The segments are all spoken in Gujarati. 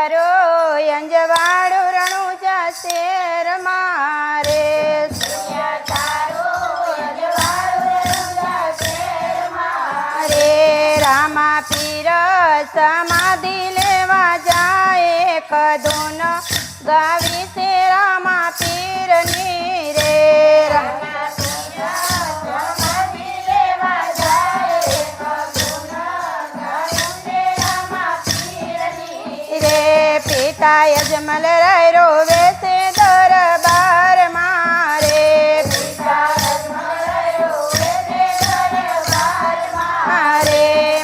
તારો અંજવાળું રણુજા શેર મારે રામા પીર સમાધિ લેવા જાય કદુન ગાવી છે રામા પીરની રે રે પિતા યજમલ રોવે છે દરબાર મારે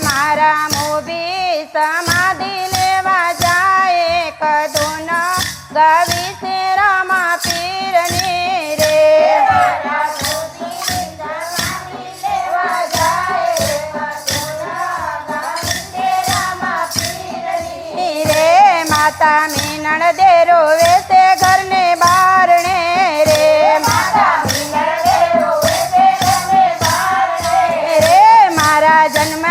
મારા મોભી સમાધિ લેવા જાય કદુન ગાવી છે રામા પીરની રે માતા મીનણ દે રોવે છે ઘરને બારણે રે રે મારા જન્મ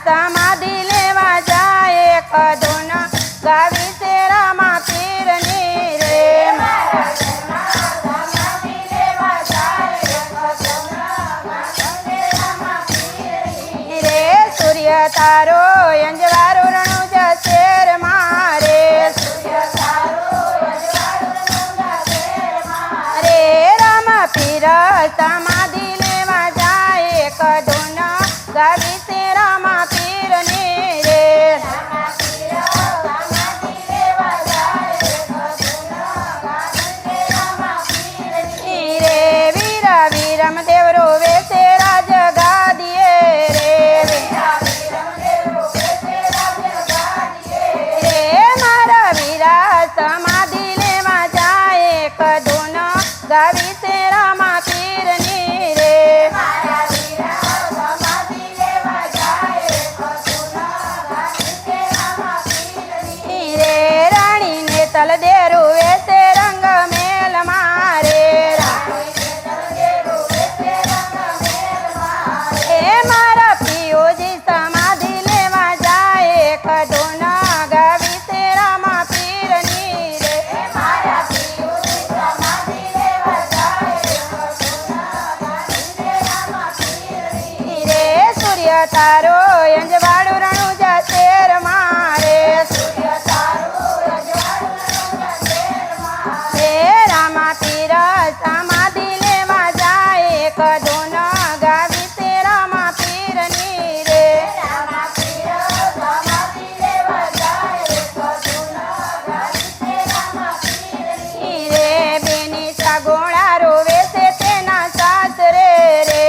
સમાધિ લેવા જાય કદુન ગાવી છે રામા પીરની રે રે સૂર્ય તારો અંજવાળું રણુજા શેર મારે રે રામા પીર સમાધિ લેવા જાય કદુન ગાવી છે રામા પીરની રે રે વીર વીરમ દેવ રોવે છે રાજ ગાદીએ રે મારા વીરા સમાધિ લેવા જાય કદુન ગાવી છે રામા પીરની રે રે રાણીને તલ દે રોવે છે રંગ મેલ મારે એ મારા પિયોજી સમાધિ લેવા જાય કદુન ગાવી છે રામા પીરની રે રે સૂર્ય તારો અંજવાળું રણુજા શેર મારે રે રામા પીર સમાધિ લેવા જાય કદુન ગાવી છે રામા પીરની રે રે બેની સાગોળા રોવે છે તેના સાસરે રે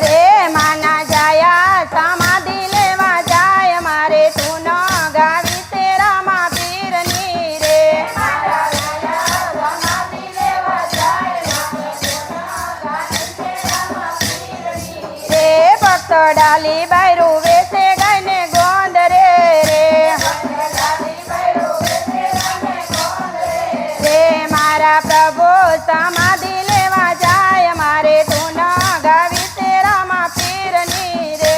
રે માના જાયા સમાધિ લેવા જાય મારે તું ગાવી છે રામા પીરની રે રે ભક્ત ડાલી બાઈ રોવે છે ગાયને ગોંદ રે રે મારા પ્રભુ સમાધિ લેવા જાય મારે તું ગાવી છે રામા પીરની રે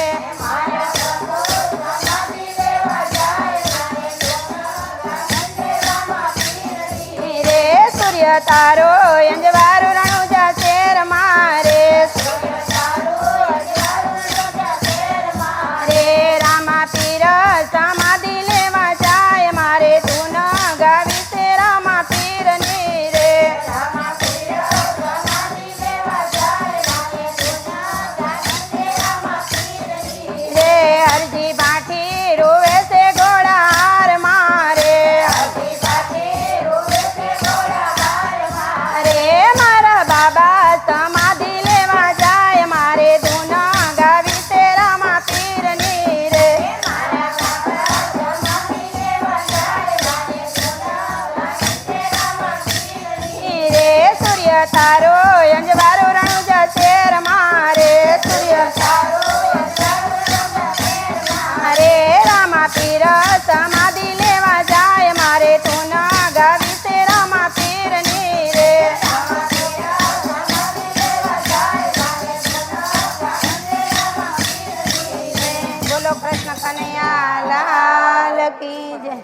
રે સૂર્ય તારો અંજવાળું રણુજા શેર મારે રે રામા પીર સમાધિ લેવા જાય મારે તું ગાવી છે રામા પીરની રે રે હરજી ભાઠી રોવે છે ઘોડાહાર મારે રે બોલો કૃષ્ણ કનૈયા લાલ કી જય.